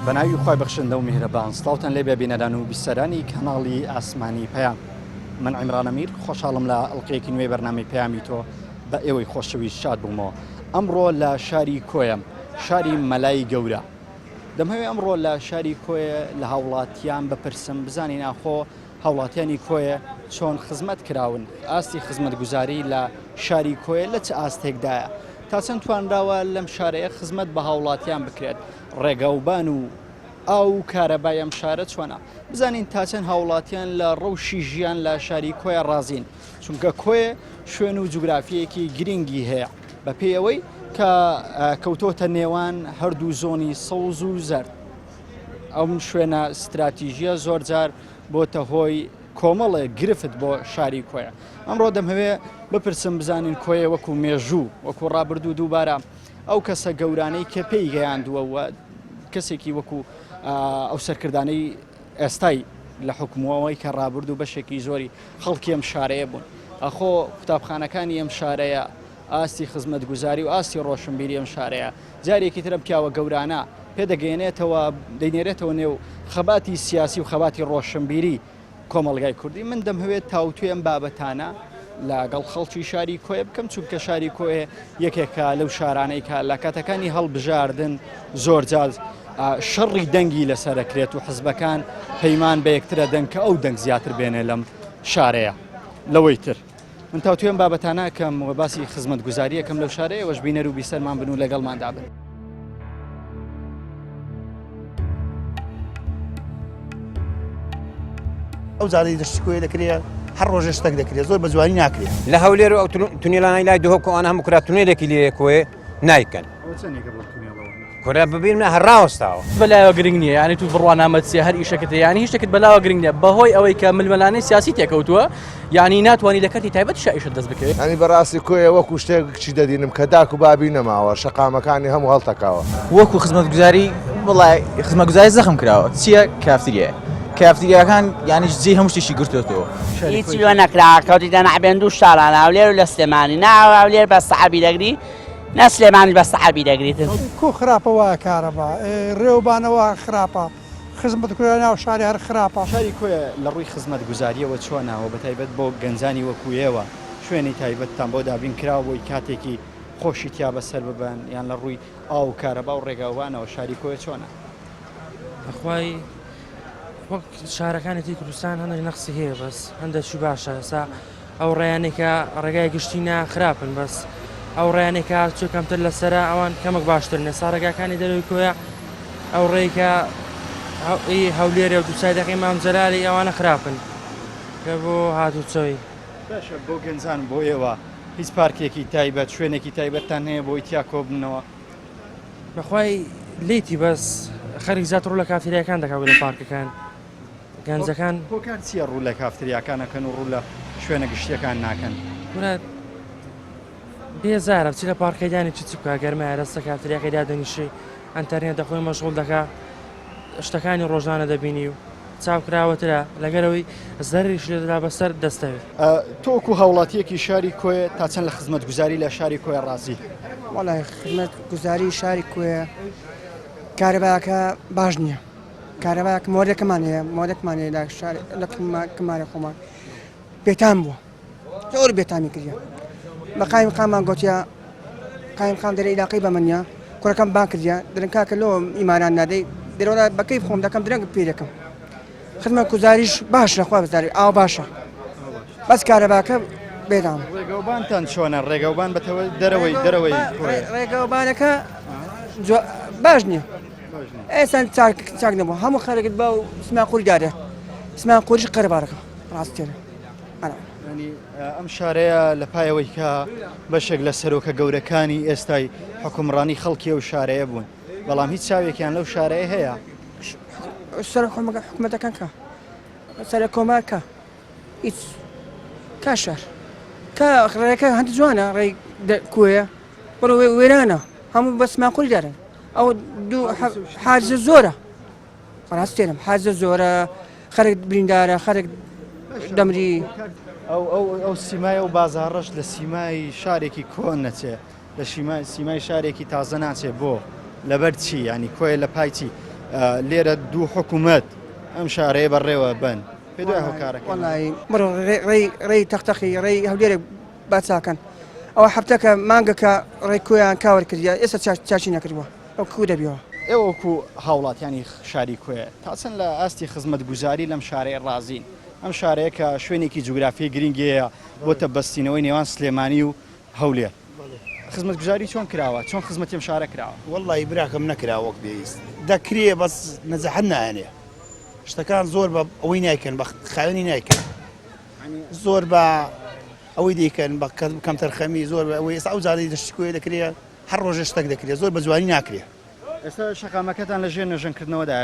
بەناوی خی بەخشندە و میهرەبان سڵاوتان لێ بێبینەران و بیسەرانی کەناڵی ئاسمانی پەیام. من عیمران ئەمیر خۆشحاڵم لە ئەڵقەیەکی نوێی بەرنامەی پەیامی تۆ بە ئێوەی خۆشەویست شاد بوومەوە. ئەمڕۆ لە شاری کۆیە، شاری مەلای گەورە. دەمەوێت ئەمڕۆ لە شاری کۆیە لە هاوڵاتیان بپرسم، بزانین ئاخۆ هاوڵاتیانی کۆیە چۆن خزمەت کراون، ئاستی خزمەتگوزاری لە شاری کۆیە لە چ ئاستێکدایە، تا چەند توانراوە لەم شارەیە خزمەت بە هاوڵاتیان بکرێت، ڕێگەوبان و ئاو کارەبای ئەم شارە چۆنە، بزانین تا چەند هاوڵاتیان لە ڕەوشی ژیان لە شاری کۆیە ڕازین، چونکە کۆیە شوێن و جوگرافیەکی گرنگی هەیە بە پێی ئەوەی کە کەوتۆتە نێوان هەردوو زۆنی سەوز و زەرد. ئەم شوێنە استراتیژیە زۆر جار بۆتە هۆی کۆمەڵێ گرفت بۆ شاری کۆیە. ئەمڕۆ دەمەوێت بپرسم بزانین کۆیە وەکو مێژوو، وەکو ڕابردوو دووبارە ئەو کەسە گەورانەی کە پێی گەیاندووە، کەسێکی وەکو ئەو سەرکردانەی ئێستای لە حکومەوەی کە ڕابرد و بەشێکی زۆری خەڵکی ئەم شارەیە بوون. ئەخۆ قوتابخانەکانی ئەم شارەیە، ئاستی خزمەتگوزاری و ئاستی ڕۆشنبیری ئەم شارەیە جارێکی ترە پیاوە گەورانە پێدەگەێنێتەوە، دەینێرێتەوە نێو خەباتی سیاسی و خەباتی ڕۆشنبیری کۆمەڵگای کوردی. من دەمهوێت تاوتوێ ئەم بابەتانە لەگەڵ خەڵکی شاری کۆیە بکەم، چونکە شاری کۆیە یەکێکە لەو شارانەی کە لە کاتەکانی هەڵبژاردن زۆر جار شەڕی دەنگی لەسەرەکرێت و حزبەکان پەیمان بە یەکترە دەنگ کە ئەو دەنگ زیاتر بێنێ لەم شارەیە لەوەی تر. من تاوتوێ ئەم بابەتانە کەم و باسی خزمەتگوزاری یەکەم لەو شارەیە وەش بینەر و بیسەرمان بن و لەگەڵماندا بن. ئەو زادەی دەشتی کۆیە دەکرێت هەر ڕۆژێ شتێک دەکرێت، زۆر بە جوانی ناکرێت. لە هەولێر و ئەو تونێلانەی لای دهۆک ئەوانە هەموو کرا تونێلێکی لێ کۆیە نایکەن. کورە ببین منە هەرڕاوەستاوە بەلایەوە گرنگ نییە، یانی تو بڕوان نامەچێ هەر ئیشەکەت یانی هیچ شتێکت بەلاوە گرنگ نییە، بەهۆی ئەوەی کە ململانەی سیاسی تێکەوتووە، یانی ناتوانانی لە کەتی تایبەت شایشت دەست بکەوێت. ینی بەڕاستی کۆیە وەکو شتێکچی دەدینم کە داک و بابی نەماوە، شەقامەکانی هەموو هەڵتەکاوە. وەکو خزمەتگوزاری وڵای خزمەتگوزاری زەخم کراوە. چییە؟ کافتریە. کافتریاکان یانی جێ هەموو شتێکی گرتوێتەوە. هیچی لۆ نەکرا، کەوتیدە نەعبێن دوو شاران هەولێر و لە سلێمانی، هەولێر بە سەحابی دەگری، نە سلێمانی بە سەحابی دەگریتن. کۆ خراپەوە کارەبا، ڕێوبانەوە خراپە، خزمەتگوزاری ناو شاری هەر خراپە. شاری کۆیە لە ڕووی خزمەتگوزاریەوە چۆناوە، بە تایبەت بۆ گەنجانی وەکو ئێوە شوێنی تایبەتتان بۆ دابین کراوە بۆی کاتێکی خۆشی تیا بەسەر ببەن، یان لە ڕووی ئاو کارەبا و ڕێگاوانەوە شاری کۆیە چۆنە؟ بەخوای وەک شارەکانێتی کوردستان هەندێک نەخسی هەیە، بەس هەندێکی باشە. ئێستا ئەو ڕێیانێکە ڕێگای گشتینە خراپن، بەس ئەو ڕێیانێکە چۆ کەمتر لەسەرە ئەوان کەمەک باشترن. ئێستا ڕێگاکانی دەروی کۆیە ئەو ڕێیکە هەولێرە و دووسایدەکەی مام جەلالی ئەوانە خراپن کە بۆ هاتوچۆی. باشە بۆ گەنجان بۆ ئێوە هیچ پارکێکی تایبەت شوێنێکی تایبەتتان هەیە بۆ ئیتیا کۆبنەوە؟ بەخوای لیتی بەس خەریک زیات ڕوو لە کافتریاکان دەکەوێت لە پارکەکان گەنجەکان. بۆکار چییە ڕوو لە کافتریاکانەکەن و ڕوو لە شوێنە گشتیەکان ناکەن؟ بێزارە بچی لە پارکەیدانی چ بکە گەرمای ڕستە کافتریاکەیدا دەنیشی ئەنتەرنێت دەخۆی مەشغوڵ دەکا، شتەکانی ڕۆژانە دەبینی و چاوکراوەترە لەگەرەوەی زەریش لێدەدا بەسەر دەستەوێت. تۆکو هاوڵاتیەکی شاری کۆیە تا چەند لە خزمەتگوزاری لە شاری کۆیە ڕازی؟ وەڵای خزمەتگوزاری شاری کۆیە کارەباکە باش نییە، کارەباکە مۆدەکەمان هەیە، مۆدەکمان هەیە لە کمارە خۆمان بێتام بووە، زۆر بێتامی کردە. بە قایم خامان گوتیا قایم خام دەرە عیلاقەی بە منە کوڕەکەم بان کردیا درنگکاکە لۆ ئیماران نادەی دەرەوە بەکەی خۆم دەکەم درەنگ پێ دەکەم. خزمەتگوزاریش باشە، خوا بزاری ئاو باشە، بەس کارەباکە بێدام. ڕێگەوبانتان چۆنە؟ ڕێگەوبان بەتەوە دەرەوەی ڕێگەوبانەکە باش نییە، ئێستا چاک نەبوو، هەموو خەرەکت بە و سمان قوری دادێ، سمان قوریش قەرەبارەکە ڕاستێنە. ئەم شارەیە لە پایەوەی کە بەشێک لە سەرۆکە گەورەکانی ئێستای حکومڕانی خەڵکی ئەو شارەیە بوون، بەڵام هیچ چاوێکیان لەو شارەیە هەیە. سەر حکومەتەکان کە سەر کۆمارکە هیچ کاشار کە ڕێەکە هەندە جوانە، ڕێی کوێە بڕ وێرانە هەموو بە سمان قوری دارن. ئەو دوو حاجزە زۆرە، ڕاستێنم حاجزە زۆرە، خەرێک بریندارە، خەرێک دەمری. ئەو سیمای و بازاڕەش لە سیمای شارێکی کۆن نەچێ، لە سیمای شارێکی تازە ناچێ بۆ لەبەر چی؟ ینی کۆیە لە پای چی؟ لێرە دوو حکوومەت ئەم شارەیە بەڕێوە بن پێ دوای هۆکارەکە وڵی بڕۆ ڕێی تەختەخی ڕێی هەولێرە باچاکەن ئەوە هەفتەکە مانگەکە ڕێی کۆیان کاور کردیا ئێستا چاچی نەکردووە ئەو کو دەبیەوە ئێوەکو هاوڵاتیانی شاری کوێ تاچەند لە ئاستی خزمەت گوزاری لەم شارەیە ڕازین ئەم شارەیە کە شوێنێکی جوگرافی گرنگەیە بۆتە بەستینەوەی نێوان سلێمانی و هەولێر خزمەت گوزاری چۆن کراوە چۆن خزمەتیم شارە کراوە وڵی براکەم نەکرا وەک بێویست دەکرێ بەس نەزەحەت نایەنێ شتەکان زۆر بە ئەوەی نایکەن بە خاوێنی نایکەن زۆر بە ئەوەی دیکەن بە کەم تەرخەمی زۆر ئەوەی ئێستا ئەو زادەی دەشتکوێ دەکرێت هەر ڕۆژە شتێک دەکرێت زۆر بە جوانی ناکرێت ئێستا شەقامەکەتان لە ژێر نوێژەنکردنەوەدا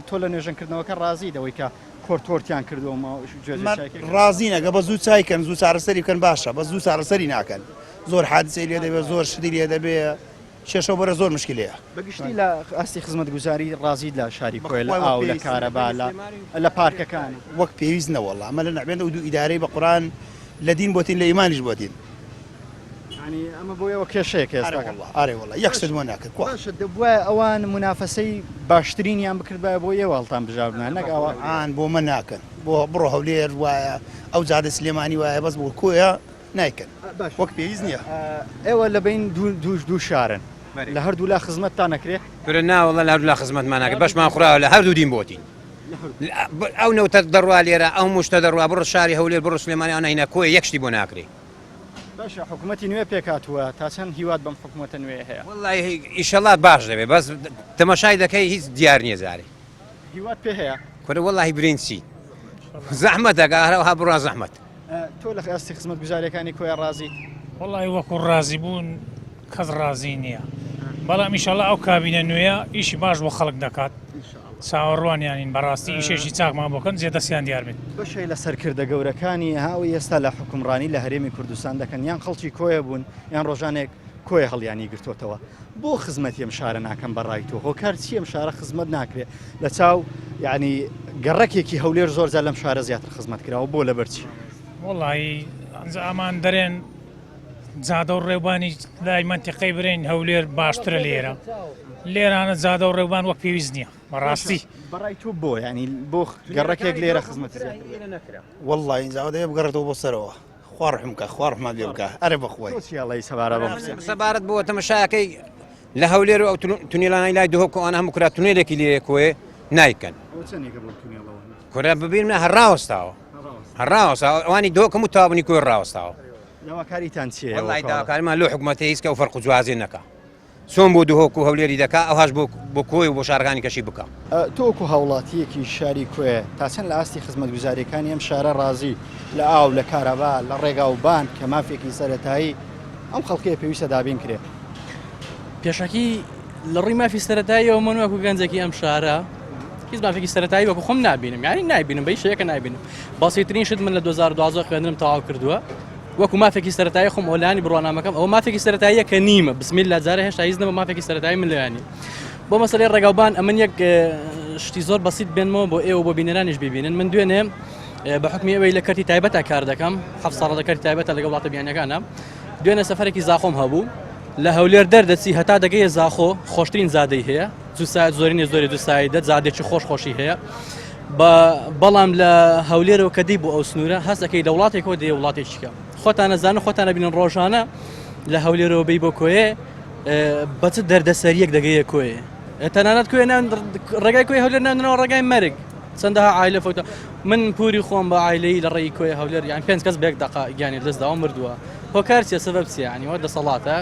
تۆ لە نوێژەنکردنەوەکە ڕازی دەوەی کە کۆرتۆرتیان کردووە ڕازی نەگە بە زوو چایکەن زوو چارەسەری بکەن باشە بە زوو چارەسەری ناکەن زۆر حادسەی لێ دەبێت زۆر شتی لێ دەبێت شێشەوە بەرە زۆر مشکلەیە بەگشتی لە ئاستی خزمەت گوزاری ڕازید لە شاری کۆی لە ئاو لە کارەبا لە پارکەکان وەک پێویست نەوەڵا ئەمە لە نەبێن و دوو ئیدارەی بە قورآن لە دین بۆتین لە ئیمانیش بۆتین ئەمە بۆیەوە کێشەیەک ئێستا ئارێ وڵا یەک شت وە ناکرد دەبووە ئەوان منافەسەی باشترینیان بکردبە بۆ ئێوەڵتان بژاردنان نەک ئەوان بۆ من ناکەن بۆ بڕۆ هەولێر وایە ئەو جادە سلێمانی وایە بەس بۆ کۆیە نایکەن وەک پێویست نییە ئێوە لە بین دوو شارن لە هەردوو لا خزمەتتان نەکرێت کرە ناوەڵە لە هەردوو لا خزمەتمان ناکرێت بەشمان خوراوە لە هەردوو دین بۆتین ئەو نەوتە دەڕوا لێرە ئەو مشتە دەڕوا بڕ شاری هەولێر بڕ سلێمانی ئەوە هینە کۆی یەکشتی بۆ ناکرێت باشە حکوومەتی نوێ پێکاتووە تا چەند هیوات بەم حکوومەتە نوێ هەیە وڵی ئیشەڵات باش دەبێت بەس تەماشای دەکەی هیچ دیار نییە زارێ هیوات پێ هەیە کورە وڵی برینچی زەحمەتەکە هەرەوەها بڕا زەحمەت تۆ لە ئاستی خزمەت گوزاریەکانی کۆی ڕازی وڵی وەکو ڕازی بوون کەس ڕازی نییە بەڵام ئیشەڵا ئەو کابینە نوێیە ئیشی باش بۆ خەڵک دەکات چاوەڕوانیانین بەڕاستی ئیشێکی چاکمان بۆکەن جێدەستیان دیار بێت بەشەی لە سەرکردە گەورەکانی هاوی ئێستا لە حکومڕانی لە هەرێمی کوردستان دەکەن یان خەڵکی کۆیە بوون یان ڕۆژانێک کۆی هەڵیانی گرتوتەوە بۆ خزمەتی ئەم شارە ناکەم بەڕای تۆ هۆکار چی ئەم شارە خزمەت ناکرێت لە چاو یعنی گەڕەکێکی هەولێر زۆر جار لەم شارە زیاتر خزمەت کراوە بۆ لەبەرچی وڵی ئەمان دەرێن جادە و ڕێوبانی لای منتیقەی برین هەولێر باشترە لێرە لێرانە جادە و ڕێوبان وەک پێویست نییە بەڕاستی بەڕای تۆ بۆ ینی بۆ گەڕەکێک لێرە خزمەت وڵی ئینجاوە دەیە بگەڕێتەوە بۆ سەرەوە خوارحم بکە خوارحمان لێ بکە ئەرێ بەخۆی چیڵی سەبارە بەم سەبارەت بۆ تەمەشایەکەی لە هەولێر و ئەو تونێلانەی لای دهۆکۆ ئەوان هەموو کرا تونێلێکی لێ کۆێ نایکەن کورە ببینە هەڕاوەستاوە هەڕاوەستا ئەوانی دۆکەم و تابنی کۆی ڕاوەستاوە داواکاریتان چیە وڵی داواکاریمان لۆ حکوومەتی هیچ کە و فەرق و جوازێ نەکە چۆن بۆ دهۆک و هەولێری دەکا ئەوهاش بۆ کۆی و بۆ شارەکانی کەشی بکە تۆکو هاوڵاتیەکی شاری کوێ تاچەند لە ئاستی خزمەت گوزاریەکانی ئەم شارە ڕازی لە ئاو لە کارەبا لە ڕێگا و بان کە مافێکی سەرەتایی ئەم خەڵکەیە پێویستە دابین کرێت پێشەکی لە ڕووی مافی سەرەتاییەوە من وەکو گەنجێکی ئەم شارە هیچ مافێکی سەرەتایی وەکو خۆم نابینم یانی نایبینم بە شەیەکە نایبینم باسیترین شت من لە 2012 خوێندنم تەواو کردووە وەکو مافێکی سەرەتایی خۆم ئۆلانی بڕوانامەکەم ئەوە مافێکی سەرەتاییە کە نیمە بسمیللا جارە هێشتا هیچ نەبە مافێکی سەرەتایی من لەیانی بۆ مەسەلەی ڕێگاوبان ئەمن یەک شتی زۆر بەسیط بێنمەوە بۆ ئێوە بۆ بینەرانیش ببینن من دوێنێ بە حکمی ئەوەی لە کەرتی تایبەتە کار دەکەم 7 ساڵ لە کەرتی تایبەتە لەگەڵ وڵاتە بیانیەکانە دوێنێ سەفەرێکی زاخۆم هەبوو لە هەولێر دەردەچی هەتا دەگەیە زاخۆ خۆشترین زادەی هەیە دو ساعت زۆرینێ زۆری دو ساعت زادێکی خۆشی هەیە بەڵام لە هەولێرەوە کە دەی بۆ ئەو سنوورە هەستەکەی لە وڵاتێکەوە دێ وڵاتێکیکە خۆتان نەزانە خۆتان نەبینن ڕۆژانە لە هەولێرەوە بی بۆ کۆیە بەچ دەردەسەریەک دەگەیە کۆیە تەنانەت کوێ ڕێگای کۆی هەولێر ناندنەوە ڕێگای مەرگ چەندەها عایلە فۆتە من پوری خۆم بە عایلەی لە ڕێی کۆی هەولێر یان 5 کەس بێک دقا گیانی دەستداوە مردووە هۆکار چیە سەبەب چیە ینی وە دەسەڵاتە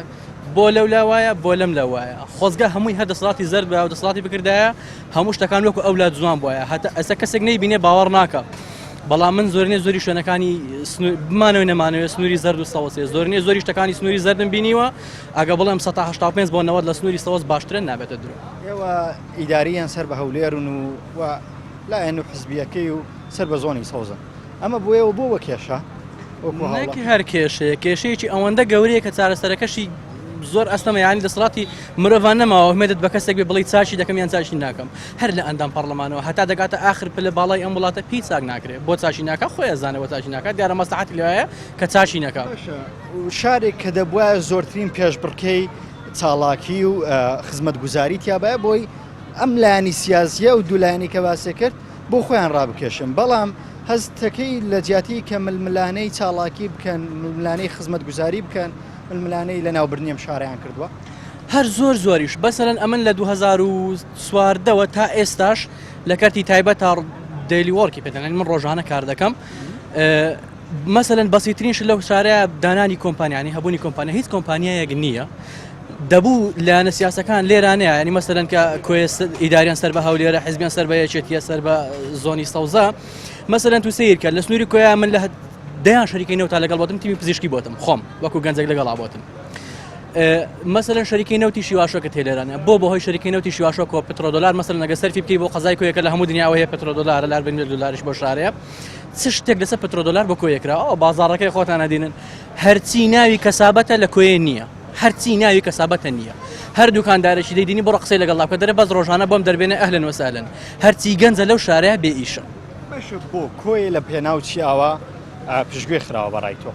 بۆ لەو لاوایە بۆ لەم لەوایە خۆزگە هەمووی هەر دەسەڵاتی زەرد بە و دەسەڵاتی بکردایە هەموو شتەکان وەکو ئەولاد جوان بووە هەتا ئەستا کەسێک نەیبینێ باوەڕ ناکە بەڵام من زۆرینێ زۆری شوێنەکانی بمانەوەی نەمانەوە سنووری زەرد و سەوەسێ زۆرینێ زۆری شتەکانی سنووری زەردم بینیوە ئەگە بڵێم 185 بۆ 90 لە سنووری سەوەس باشترن نابێتە درۆ ئێوە ئیداریان سەر بە هەولێرن و لایەن و حزبیەکەی و سەر بە زۆنی سەوزن ئەمە بۆ ئێوە بۆ وە کێشە نەکی هەر کێشەیە کێشەیەکی ئەوەندە گەورەیە کە چارەسەرەکەشی زۆر ئەستەمە ینی دەسەڵاتی مرۆڤان نەماوە هەمێدت بە کەسێک بێ بڵی چاچی دەکەم یان چاچی ناکەم هەر لە ئەندام پەرلەمانەوە هەتا دەگاتە ئاخر پلە باڵای ئەم وڵاتە پی چاک ناکرێت بۆ چاچی ناکە خۆی ئەزانەوە چاچی ناکات دیارە مەسلحەتی لەوەیە کە چاچی نەکات شارێک کە دەبووە زۆرترین پێشبڕکەی چاڵاکی و خزمەت گوزاری تیابە بۆی ئەم لایانی سیاسیە و دوولایانی کە باسی کرد بۆ خۆیان ڕابکێشن بەڵام هەستەکەی لە جیاتی کە ململانەی چاڵاکی بکەن ململانەی خزمەت گوزاری بکەن ململانەی لە ناوبردنیم شارەیان کردووە هەر زۆریش بەسەرەن ئەمن لە 2014ەوە تا ئێستاش لە کەرتی تایبەت تا دەیلی وەرکی پێدەن من ڕۆژانە کار دەکەم مەسەرەن بەسیترینش لەو شارەیە دانانی کۆمپانیانی هەبوونی کۆمپانیا هیچ کۆمپانیایەک نییە دەبوو لایەنە سیاسەکان لێرانەیە ینی مەسەرەن کە ئیداریان سەر بە هەولێرە حیزبیان سەر بە یەکێتیە سەر بە زۆنی سەوزە مەسەرەن تو سیر کرد لە سنووری کۆیا من لە دەیان شەریکەی نەوت تا لەگەڵ بۆتم تیمی پزیشکی بۆتم خۆم وەکو گەنجێک لەگەڵا بۆتم مەسەرەن شەریکەی نەوتی شیواشۆکە تێلێرانە بۆ هۆی شەریکەی نەوتی شیواشۆک و پترۆدۆلار مەسەرەن ئەگە سەرفی بکەی بۆ قەزای کۆیەکە لە هەموو دنیاوە هەیە پترۆدۆلارە لار بین دلاریش بۆ شارەیە چ شتێک لەسەر پترۆدۆلار بۆ کۆیەکراوە بازاڕەکەی خۆتان نەدینن هەرچی ناوی کەسابەتە لە کۆیە نییە هەرچی ناوی کەسابەتە نییە هەر دوکاندارێکی دەیدینی بۆ قسەی لەگەڵ کە دەرە بەس ڕۆژانە بۆم دەربێنە ئەهلن وەسالن هەرچی گەنجە لەو شارەیە بێ ئیشە بۆ کۆی لە پێناو چیاوە پشتگوێ خراوە بەڕای تۆ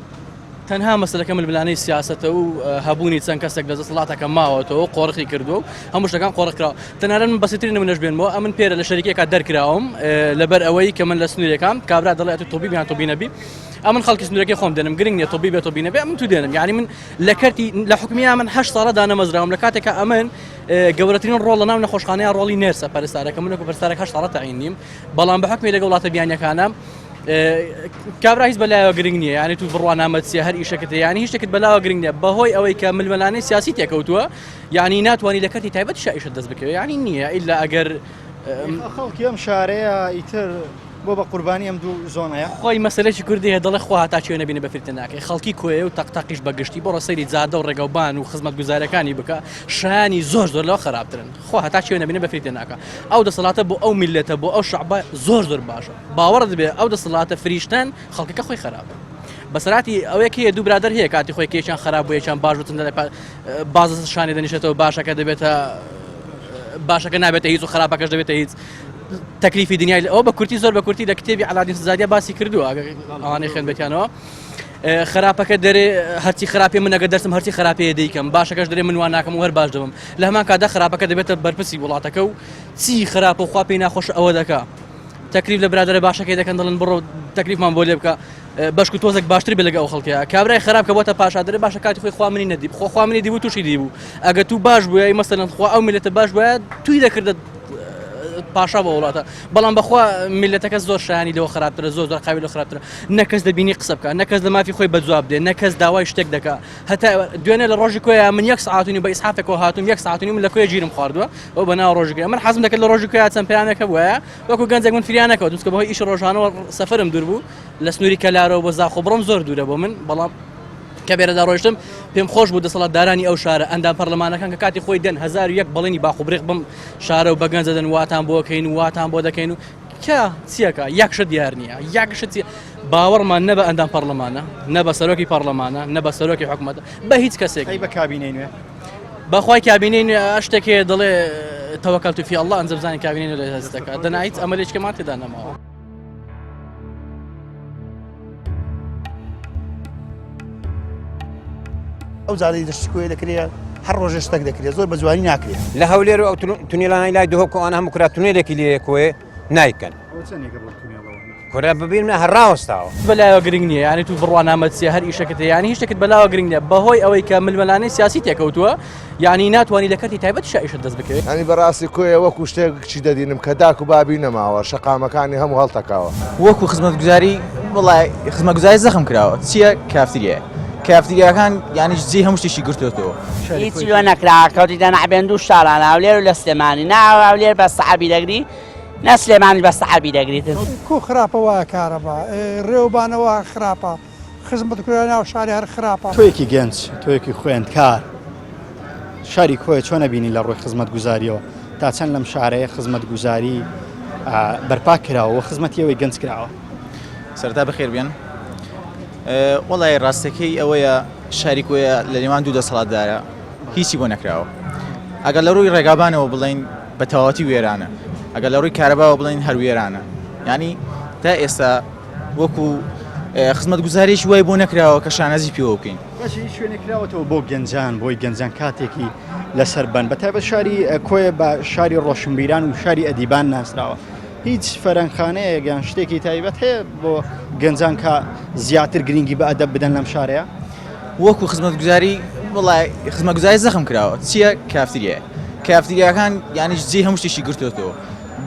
تەنها مەسلەکە ململانەی سیاسەتە و هەبوونی چەند کەسێک لە دەسەڵاتەکە ماوەتەوە قۆڕخی کردو و هەموو شتەکان قۆڕکراوە تەنانەت من بەسیترین منەش بێنەوە ئەمن پێرە لە شەریکێکا دەرکراوم لەبەر ئەوەی کە من لە سنوورەکان کابرا دەڵێت تۆبی بیان تۆبی نەبی ئەمن خەڵکی سنوورەکەی خۆم دێنم گرنگ نیە تۆبی بێت تۆبی نەبێ من تو دێنم یعنی من لە کەرتی لە حکومیە من 8 ساڵە دانەمەزراوم لە کاتێکە ئەمن گەورەترین ڕۆڵ لە ناو نەخۆشخانەیە ڕۆڵی نێرسە پەرستارەکە من وەکو پەرستارێک 8 ساڵە تەعین نیم بەڵام بە حکمی لەگەڵ وڵاتە بیانیەکانە کابرا هیچ بەلایەوە گرنگ نییە یعنی تو بڕوانامەچیە هەر ئیشەکەت یعنی هیچ شتێکت بەلاوە گرنگ نییە بەهۆی ئەوەی کە ململانەی سیاسی تێکەوتووە یعنی ناتوانانی لە کەرتی تایبەت شایشت دەست بکەوێت یعنی نییە ئیلا ئەگەر خەڵکی ئەم شارەیە ئیتر بۆ بە قوربانی ئەم دوو زۆنەیە خۆی مەسلەی کوردی هەیە دەڵێ خوا هەتا چێ نەبینە بەفرتە ناکەی خەڵکی کۆیە و تەقتەقیش بەگشتی بۆ ڕۆسەری جادە و ڕێگەوبان و خزمەت گوزارەکانی بکە شایانی زۆر لەوە خراپترن خۆ هەتا چێ نەبینە بەفرتە ناکە ئەو دەسەڵاتە بۆ ئەو میلەتە بۆ ئەو شعبە زۆر باشە باوەڕت بێ ئەو دەسەڵاتە فریشتن خەڵکەکە خۆی خراپە بەسەراتی ئەوەیەک هەیە دوو برادر هەیە کاتی خۆی کێچیان خراپ بوو یەکیان باش بتن بازە شانی دەنیشێتەوە باشەکە دەبێتە باشەکە نابێتە هیچ و خراپەکەش دەبێتە هیچ تەکلیفی دنیای ئەو بە کورتی زۆر بە کورتی لە کتێبی علادین سزادیە باسی کردووە ئەوانەی خوێن بێتیانەوە خراپەکە دەرێ هەرچی خراپی من ئەگە دەرسم هەرچی خراپەیە دەیکەم باشەکەش دەرێ من وان ناکەم و هەر باش دەبم لە هەمان کادا خراپەکە دەبێتە بەرپرسی وڵاتەکە و چی خراپە و خوا پێی ناخۆش ئەوە دەکا تەکلیف لە برادرە باشەکەی دەکەن دەڵن بڕۆ تەکلیفمان بۆ لێ بکە بەشک و تۆزێک باشتر بێ لەگە ئەو خەڵکیە کابرای خراپ کە بۆتە پاشا دەرێ باشە کاتی خۆی خوا منی نەدی خۆ خوا منی دیبوو تووشی دیبوو ئەگە تو باش بووە مەسەلەن خوا ئەو میلەتە باش بووە توی دەکردە پاشا بە وڵاتە بەڵام بەخوا میلەتەکە زۆر شایانی لەوە خراپترە زۆر قاوی لە خراپترە نەکەس دەبینی قسە بکە نەکەس لە مافی خۆی بەجواب دێ نەکەس داوای شتێک دەکا هەتا دوێنێ لە ڕۆژی کۆیە من 1 ساعتونی بە ئیسحافێکەوە هاتووم 1 ساعتونی من لە کۆیە گیرم خواردووە ئەو بەناو ڕۆژگەی من حەزم دەکرد لە ڕۆژی کۆیە چەند پەیامێکە بووە وەکو گەنجێک من فریانەکەوت دوسکە بەهۆی ئیش ڕۆژانەوە سەفەرم دوور بوو لە سنووری کەلارەوە بۆ زاخۆ بڕۆم زۆر دوورە بۆ من بەڵام کە بێرەدا ڕۆیشتم پێم خۆش بوو دەسەڵاتدارانی ئەو شارە ئەندام پەرلەمانەکان کە کاتی خۆی دەن 1001 بەڵێنی باخوبرێق بم شارە و بەگەنجە دەن واتان بۆکەین و واتان بۆ دەکەین و کە چیەکە یەکشت دیار نییە یەکشت باوەڕمان نە بە ئەندام پەرلەمانە نە بە سەرۆکی پەرلەمانە نە بە سەرۆکی حکوومەتە بە هیچ کەسێک بە کابینەی نوێ بەخوای کابینەی شتێکێ دەڵێ تەوەکەلت فی الله ئەنجەم زانی کابینەی لە هەست دەکات دەنا هیچ ئەمەلێکمان تێدا نەماوە ئەو زادی دەشتی کۆیە دەکرێت هەر ڕۆژێ شتێک دەکرێت زۆر بە جوانی ناکرێت لە هەولێر و ئەو تونێلانەی لای دهۆ کۆ ئەوانە هەموو کرا تونێلێکی لێ کۆێ نایکەن کورە ببینە هەر ڕاوەستاوە بەلایەوە گرنگ نییە یعنی تو بڕوانامەچیە هەر ئیشەکەت یعنی هیچ شتێکت بەلاوە گرنگ نییە بەهۆی ئەوەی کە ململانەی سیاسی تێکەوتووە یعنی ناتوانانی لە کەرتی تایبەت شایشت دەست بکەوێت ینی بەڕاستی کۆیە وەکو شتێکچی دەدینم کە داک و بابی نەماوە شەقامەکانی هەموو هەڵتەکاوە وەکو خزمەت گوزاری وڵای خزمەت گوزاری زەخم کراوە چییە کافتریە کافتریاکان یعنی جێی هەموو شتێکی گرتوێتەوە هیچی لۆ نەکرا کەوتی دەنەعبێن دوو شاران هەولێر و لە سلێمانی ناو هەولێر بە سەحابی دەگری نە سلێمانی بە سەحابی دەگریتن کو خراپەوە کارەبا ڕێوبانەوە خراپە خزمەت کوێ ناو شاری هەر خراپە تۆیەکی گەنج تۆیەکی خوێندکار شاری کۆیە چۆن نەبینی لە ڕۆی خزمەت گوزاریەوە تا چەند لەم شارەیە خزمەت گوزاری بەرپا کراوە خزمەتیەوەی گەنج کراوە سەرتا بەخێر بێن وڵای ڕاستەکەی ئەوەیە شاری کۆیە لە لێمان دوو دەسەڵاتدارە هیچی بۆ نەکراوە ئەگەر لە ڕووی ڕێگابانەوە بڵین بە تەواوەتی وێرانە ئەگەر لە ڕووی کارەباوە بڵین هەر وێرانە ینی تا ئێستا وەکو خزمەت گوزاریش وای بۆ نەکراوە کە شانەزی پێوە بکەین باشی شوێنێک کراوەتەوە بۆ گەنجان بۆی گەنجان کاتێکی لەسەر بن بە تایبەت شاری کۆیە بە شاری ڕۆشنبیران و شاری ئەدیبان ناسراوە هیچ فەرەنخانەیە یان شتێکی تایبەت هەیە بۆ گەنجان کە زیاتر گرنگی بە ئەدەب بدەن لەم شارەیە وەکو خزمەتگوزاری وڵای خزمەتگوزاری زەخم کراوە چییە کافتریە کافتریاکان یانی جێ هەموو شتێکی گرتوێتەوە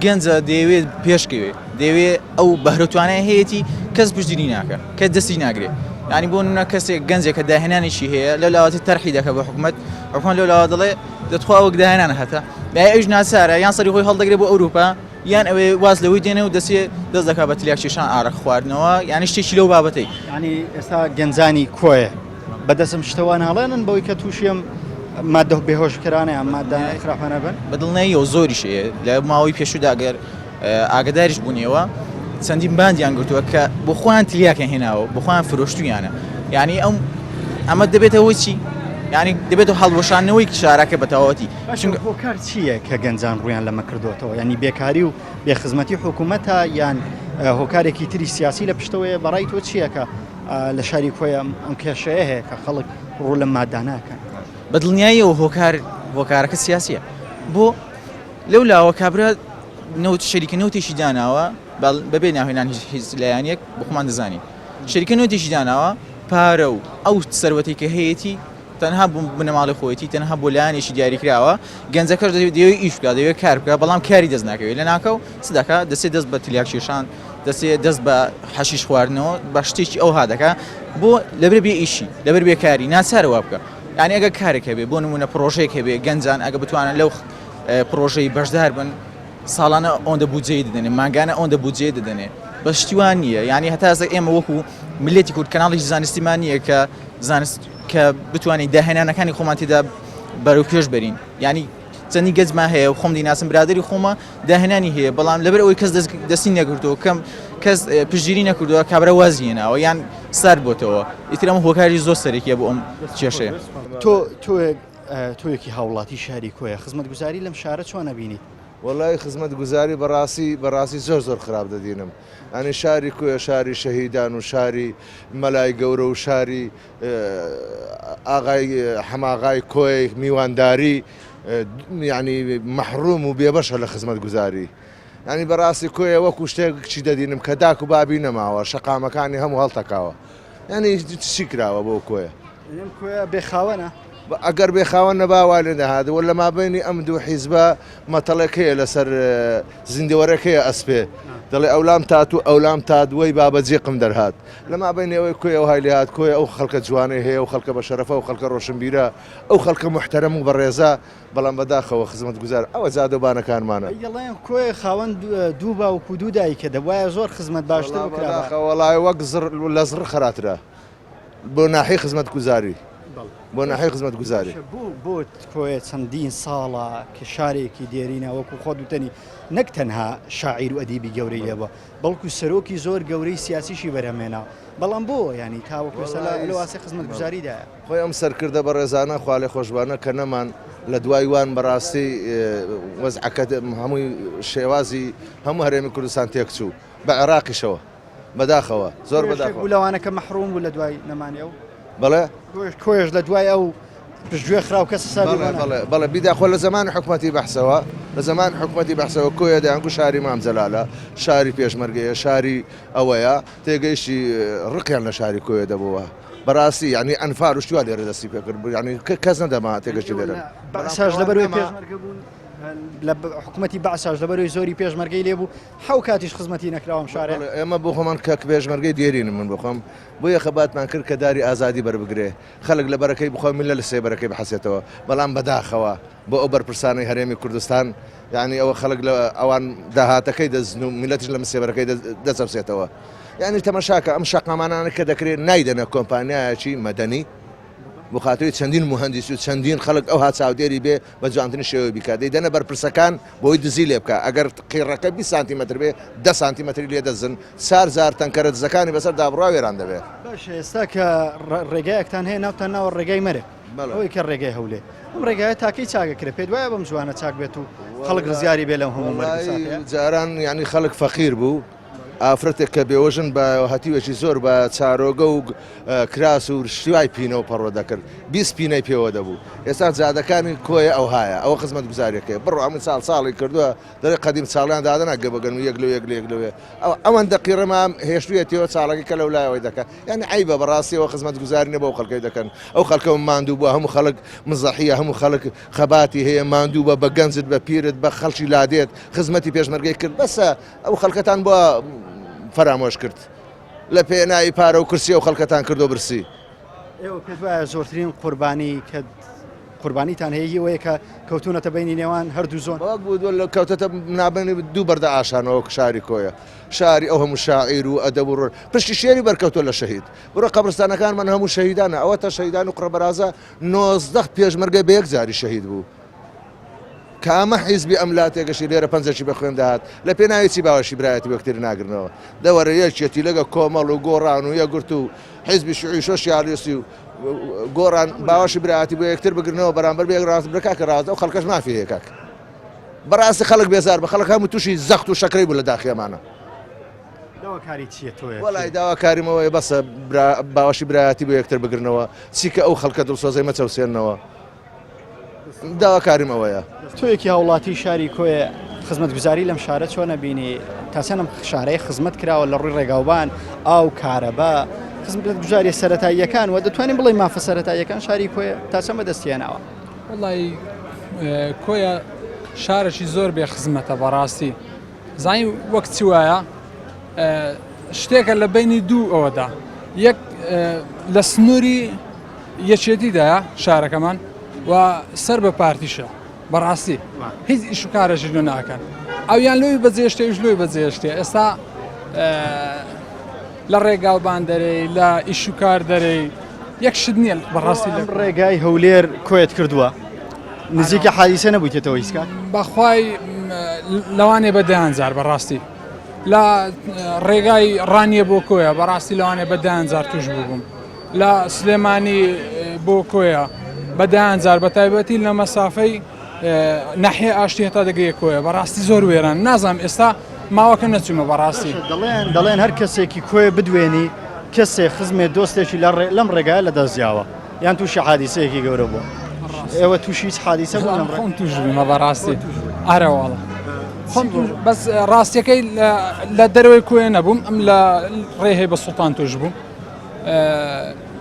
گەنجە دەیەوێت پێشکەوێت دەیەوێت ئەو بەهرەتوانای هەیەی کەس پشتگیری ناکە کە دەستی ناگرێت ینی بۆ نە کەسێک گەنجێک کە داهێنانیشی هەیە لە لاواتی تەرحی دەکە بە حکوومەت حکومەت لەو لاوا دەڵێ دەتخوا وەک داهێنان هەتا ئەوش ناسارە یان سەری خۆی هەڵدەگرێت بۆ ئەوروپا یان ئەوێ واز لەوەی دێنێ و دەست دەکات بە تلیاکێشان ئارەق خواردنەوە یانی شتێکی لەو بابەتەی ینی ئێستا گەنجانی کۆیە بەدەستم شتەوە ناڵێنن بەوەی کە تووشیم مادە بێهۆشکرانە یان مادە خراپانە بن بەدڵنەوە زۆریش هەیە لە ماوەی پێشودا ئەگەر ئاگداریش بوونیەوە چەندین باندیان گرتووە کە بۆ خۆیان تلیاکە هێناوە بۆ خۆیان فرۆشتویانە یعنی ئەمە دەبێتەوەی چی ینی دەبێت هەڵبۆشانەوەی شارەکە بەتەواوەتی هۆکار چییە کە گەنجان ڕویان لەمە کردوتەوە ینی بێکاری و بێخزمەتی حکوومەتە یان هۆکارێکی تری سیاسی لە پشتەوەیە بەڕای تۆ چییە کە لە شاری کۆیە ئەم کێشەیە هەیە کە خەڵک ڕوو لە ماداناکەن بەدڵنیاییەوە هۆکارەکە سیاسیە بۆ لەو لاوە کابرا شەریکە نەوتێکی داناوە بەبێ ناهێنان هیچ لایەنێک بخۆمان دەزانین شەریکە نوێتێکی داناوە پارە و ئەو سەروەتی کە هەیەی تەنها بنەماڵی خۆیەتی تەنها بۆ لایەنێکی دیاریکراوە گەنجەکەش دەوێت ئیش بکات دەوێت کار بکات بەڵام کاری دەست ناکەوێت لە ناکە و سدەکە دەسێت دەست بە تلیاکێشان دەسێت دەست بە حەشیش خواردنەوە بە شتێکی ئەو هادەکە بۆ لەبەر بێ ئیشی لەبەر بێکاری ناچارەوە بکە یعنی ئەگە کارێکە بێ بۆ نمونە پرۆژەیەک هەبێ گەنجان ئەگە بتوانن لەو پرۆژەی بەشدار بن ساڵانە ئەوەندە بودجێ دەدەنێ ماگانە ئەوەندە بودجێ دەدەنێ بە شتیوان نییە یعنی هەتا ئێمە وەکو ملێتی کورد کەناڵی زانستیمان نییە کە زانست کە بتوانین داهێنانەکانی خۆمان تێدا بەرەو پێش بەرین ینی چەندی گەجمان هەیە و خۆم دیناسم برادری خۆمە داهێنانی هەیە بەڵام لەبەر ئەوەی کەس دەستی نەگرتەوە کەم کەس پشگیری نەکردووە کابرا وازیێناوە یان سار بۆتەوە ئیتر ئەمە هۆکاری زۆر سەرێکیە بۆ ئەم کێشەیە تۆیەکی هاوڵاتی شاری کۆیە خزمەتگوزاری لەم شارە چۆن نەبینی وڵای خزمەتگوزاری بەڕاستی زۆر خراپ دەدینم ئەنی شاری کوێ شاری شەهیدان و شاری مەلای گەورە و شاری ئاغای حەماغای کۆی میوانداری یعنی مەحروم و بێبەشە لە خزمەتگوزاری ینی بەڕاستی کۆیە وەکو شتێکچی دەدینم کە داک و بابی نەماوە شەقامەکانی هەموو هەڵتەکاوە ینی چی کراوە بۆ کۆیە کۆیە بێخاوەنە ئەگەر بێخاوە نەباوا لێ دەهاتەوە لە مابینی ئەم دوو حیزبە مەتەڵەکەیە لەسەر زیندەوەرەکەیە ئەسپێ دەڵێ ئەولام تات و ئەولام تا دوای بابەجێقم دەرهات لە مابینەوەی کۆی ئەو هایلات کۆی ئەو خەڵکە جوانەی هەیە و خەڵکە بە شەرەفە و خەڵکە ڕۆشنبیرە ئەو خەڵکە محتەرەم و بەڕێزە بەڵام بەداخەوە خزمەتگوزار ئەوە زادەبانەکانمانە یڵێن کۆی خاوەن دوو باوکو دوو دایکە دەبایە زۆر خزمەت باشتر وەڵای وەک لە زڕ خەراترە بۆ ناحی خزمەتگوزاری بۆ ناحی خزمەتگوزاری بۆ کۆیە چەندین ساڵە کە شارێکی دێرینە وەکو خۆ دوتەنی نەک تەنها شاعیر و ئەدیبی گەورەی لێبە بەڵکو سەرۆکی زۆر گەورەی سیاسیشی بەرهەمێنا بەڵام بۆ ینی تاوەکوسەلا لە واسی خزمەتگوزاریدایە خۆی ئەم سەرکردە بە ڕێزانە خوا لێ خۆشبانە کە نەمان لە دوای وان بەڕاستی وەزعەکە هەمووی شێوازی هەموو هەرێمی کوردستان تێکچوو بە عێراقیشەوە بەداخەوە زۆر بەداخەوە لەوانەکە مەحروم بوو لە دوای نەمانیەوە بەڵێ کۆیش لە دوای ئەو پشتگوێ خراو کەس بەڵێ بیداخۆ لە زمان حکوومەتی بەحسەوە لە زمان حکوومەتی بەحسەوە کۆیە دەیانگو شاری مامزەلالە شاری پێشمەرگەیە شاری ئەوەیە تێگەیشتی ڕقیان لە شاری کۆیە دەبەوە بەڕاستی ینی ئەنفار و شتوا لێرە دەستی پێکرد ینی کەس نەدەما تێگەشتی لێرە بەساژ لەبەروی پێشمەرگە بوون لە حکوومەتی بەعساژ لەبەروی زۆری پێشمەرگەی لێبوو حەو کاتیش خزمەتی نەکراوم شارێ ئێمە بۆ خۆمان کە پێشمەرگەی دێرین من بخۆم بۆ یە خەباتمان کرد کە داری ئازادی بەربگرێ خەڵک لە بەرەکەی بخۆ من لە سێبەرەکەی بحەسێتەوە بەڵام بەداخەوە بۆ ئەو بەرپرسانی هەرێمی کوردستان یعنی ئەوە خەڵک لە ئەوان داهاتەکەی دەزن و میلەتیش لە سێبەرەکەی دەچەوسێتەوە یعنی تەماشاکە ئەم شەقامانانە کە دەکرێت نایدەنە کۆمپانیایەکی مەدەنی بۆ خاطری چەندین مهندس و چەندین خەڵک ئەو ها چاودێری بێ بە جوانترین شێوە بیکات دەیدەنە بەرپرسەکان بۆی دزی لێ بکە ئەگەر قیڕەکە 20 سانتیمەتر بێ 10 سانتیمەتری لێ دەزن 4,000 تەنکەرە دزەکانی بەسەر دابڕاوێران دەبێت باش ئێستا کە ڕێگایەکتان هەیە ناوتان ناوە ڕێگای مەرە ئەوەی کە ڕێگای هەولێ ئەم ڕێگایە تاکەی چاکەکرێت پێت وایە بەم جوانە چاک بێت و خەڵک ڕزیاری بێ لەم هەموو جاران ینی خەڵک فەقیر بوو ئافرەتێک کە بێوەژن بە هەتیوێکی زۆر بە چارۆگە و کراس و شیوای پینەوە پەڕۆ دەکرد 20 پینەی پێوە دەبوو ئێستا جادەکانی کۆیە ئەو هایە ئەوە خزمەت گوزاریەکەی بڕۆ ئەمن ساڵی کردووە دەڵێ قەدیم ساڵیان دادەنا گەبەگەن و یەک لەوێ ئەوەن دەقیڕەمام هێشتوێتەوە چاڵەکە کە لەو لایەوەی دەکات یعنی عیبە بەڕاستیەوە خزمەت گوزاری نە بۆ خەڵکەی دەکەن ئەو خەڵکە ماندوو بووە هەموو خەڵک مزەحیە هەموو خەڵک خەباتی هەیە ماندوو بە بە گەنجت بە پیرت بە خەڵکی لادێت خزمەتی پێشمەرگەی کرد بەسە ئەو خەڵکەتان بۆ فرامۆش کرد لە پێناوی پارە و کورسی و خەڵکەتان کردو برسی ئێوە پێت وایە زۆرترین قوربانی کە قوربانیتان هەیە ئەوەیە کە کەوتونەتە بینی نێوان هەردوو زۆن بوو لە کەوتەتە نابنی دوو بەردە ئاشانەوە شاری کۆیە شاری ئەو هەموو شاعیر و ئەدەب و ڕۆژ پشتی شێری بەرکەوتۆ لە شەهید بڕۆ قەبرستانەکانمان هەموو شەهیدانە ئەوە تا شەهیدان و قڕەبەرازە 19 پێشمەرگە بە یەک جاری شەهید بوو کامە حیزبی ئەملاتێکەشی لێرە پەنجەشی بە خوێندەهات لە پێناویی باوەشی برایەتی وەکتری ناگرنەوە دەوەرە یەکێتی لەگە کۆمەڵ و گۆڕان و یەگرت و حیزبی شوعی سۆسیالیستی و گۆڕان باوەشی برایەتی بۆ یەکتر بگرنەوە بەرامبەر بێک ڕاست بکە کە ڕاست ئەو خەڵکەش مافی هەیە کاک بەڕاستی خەڵک بێزار بە خەڵک هەموو تووشی زەخت و شەکرەی بوو لە داخیەمانە داواکاری چییە تۆیە وەڵای داواکاریمەوەی بەسە باوەشی برایەتی بۆ یەکتر بگرنەوە چیکە ئەو خەڵکە دڵسۆزەی مەچەوسێنەوە داواکاریم ئەوەیە تۆیەکی هاوڵاتی شاری کۆیە خزمەت گوزاری لەم شارە چۆن نەبینی تاسەنم شارەیە خزمەت کراوە لە ڕووی ڕێگاوبان ئاو کارەبا خزمەت گوزاری سەرەتاییەکان و دەتوانین بڵێ مافە سەرەتاییەکان شاری کۆیە تاسە بەدەستیانەوە وڵی کۆیە شارێکی زۆر بێ خزمەتە بەڕاستی زانی وەک چی وایە شتێکە لە بینی دوو ئەوەدا یەک لە سنووری یەکێتیدایە شارەکەمان و سەر بە پارتیشە بەڕاستی هیچ ئیش و کارەژی لۆ ناکەن ئەویان لۆی بەجێشتێش لۆی بەجێشتێ ئێستا لە ڕێگاوبان دەرەی لە ئیش و کار دەرەی یەک شت نییە بەڕاستی لە ڕێگای هەولێر کۆیت کردووە نزیکە حادیسە نەبوویتەوە هیچکات بەخوای لەوانێ بەدەیانجار بەڕاستی لە ڕێگای ڕانیە بۆ کۆیە بەڕاستی لەوانێ بەدەیانجار توش بووبووم لە سلێمانی بۆ کۆیە بەدەیانجار بە تایبەتی لە مەسافەی ناحیە ئاشتی هەتا دەگەیە کۆیە بەڕاستی زۆر وێران نازانم ئێستا ماوەکە نەچوومە بەڕاستی دەڵێن هەر کەسێکی کۆیە بدوێنی کەسێک خزمێت دۆستێکی لەم ڕێگایە لە دەستیاوە یان تووشی حادیسەیەکی گەورە بووە ئێوە تووشی هیچ حادیسە خۆم توش بوومە بەڕاستی ئارەواڵە بەس ڕاستیەکەی لە دەروی کۆیە نەبووم ئەم لە ڕێهەی بە سوڵتان توش بووم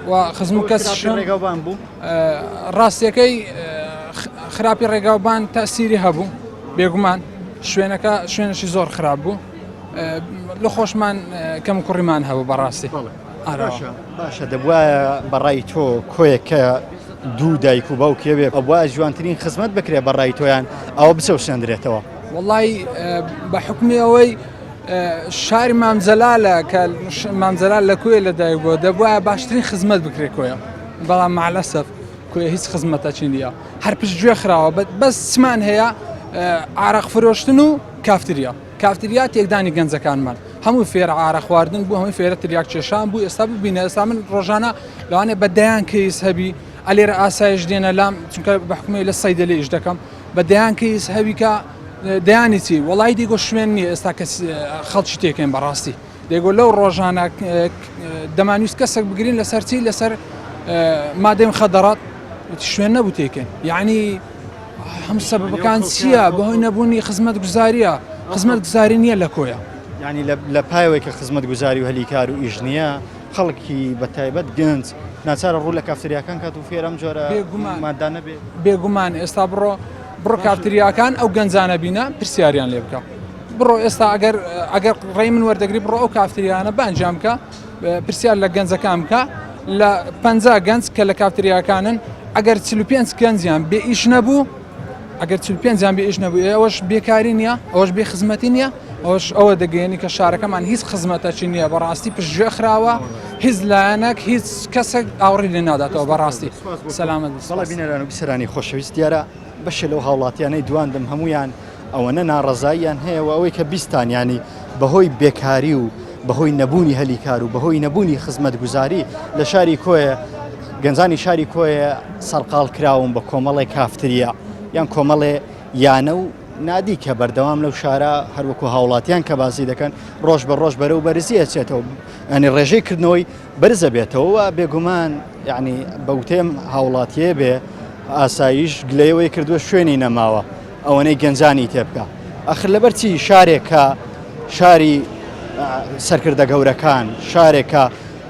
و خزم و کەس ڕێگاوبان بوو ڕاستیەکەی خراپی ڕێگاوبان تاسیری هەبوو بێگومان شوێنەکە شوێنشی زۆر خراپ بوو لە خۆشمان کەم کوڕیمان هەبوو بەڕاستی باشە دەبواە بەڕای تۆ کۆیەکە دوو دایک و باوکێ بێ ئەوە جوانترین خزمەت بکرێ بەڕای تۆیان ئەوە بچەوسێندرێتەوە وڵی بە حکمی ئەوەی شاری مامزەلالە کە مامزەلال لە کوێ لەدایک بۆ دەبواە باشترین خزمەت بکرێت کۆیە بەڵام معلەسەف کوێ هیچ خزمەتە نییە هەر پشتگوێ خراوە بەس چمان هەیە عارەق فرۆشتن و کافتریا تێکدانی گەنجەکانمان هەموو فێرە عارە خواردن بوو هەمووی فێرە تریاک کێشان بوو ئێستا ببینە ئێستا من ڕۆژانە لەوانێ بەدەیان کەیس هەبی ئەلێرە ئاسایش دێنە لام چونکە بە حکومی لە سەیدە لێ ئیش دەکەم بەدەیان کەیس هەبی کە دەیانی چی وڵی دیگۆ شوێن نییە ئێستا کەس خەڵکی تێکەین بەڕاستی دێگۆ لەو ڕۆژانە دەمانویست کەسێک بگرین لەسەر چی لەسەر مادەم خەدەڕات شوێن نەبوو تێکەن یعنی هەم سەبەکان چییە بەهۆی نەبوونی خزمەت گوزاریە خزمەت گوزاری نییە لە کۆیە ینی لە پایەوەی کە خزمەت گوزاری و هەلیکار و ئیش نییە خەڵکی بە تایبەت گەنج ناچارە ڕوو لە کافتریاکان کات و فێرەم جۆرە مادانە بێگومان ئێستا بڕۆ کافتریاکان ئەو گەنجانە بینە پرسیاریان لێ بکە بڕۆ ئێستا ئەگەر ڕێی من وەردەگری بڕۆ ئەو کافتریانە بانجام بکە پرسیار لە گەنجەکان بکە لە 50 گەنج کە لە کافتریاکانن ئەگەر 45 گەنجیان بێ ئیش نەبوو ئەگەر 45 بێ ئیش نەبوو ئەوەش بێکاری نییە ئەوەش بێ خزمەتی نییە ئەوش ئەوە دەگەێنی کە شارەکەمان هیچ خزمەتەچی نییە بەڕاستی پشتگوێ خراوە هیچ لایەنێک هیچ کەسێک ئاوڕی لێ ناداتەوە بەڕاستی سەلامەت بەڵێ بینەران و بیسەرانی خۆشەویست دیارە بەشە لەو هاوڵاتیانەی دواندم هەمویان ئەوەنە ناڕەزاییان هەیە و ئەوەی کە بیستان ینی بەهۆی بێکاری و بەهۆی نەبوونی هەلیکار و بەهۆی نەبوونی خزمەت گوزاری لە شاری کۆیە گەنجانی شاری کۆیە سەرقاڵ کراون بە کۆمەڵی کافتریا یان کۆمەڵێ یانە و نادی کە بەردەوام لەو شارە هەروەکو هاوڵاتیان کە باسی دەکەن ڕۆژ بە ڕۆژ بەرەو بەرزی ئەچێتەوە ئەنی ڕێژەی کردنەوەی بەرزە بێتەوە بێگومان یعنی بەوتێم هاوڵاتیە بێ ئاسایش گلەیەوەی کردووە شوێنی نەماوە ئەوەنەی گەنجانی تێبکە ئەخر لەبەرچی شارێکە شاری سەرکردە گەورەکان شارێکە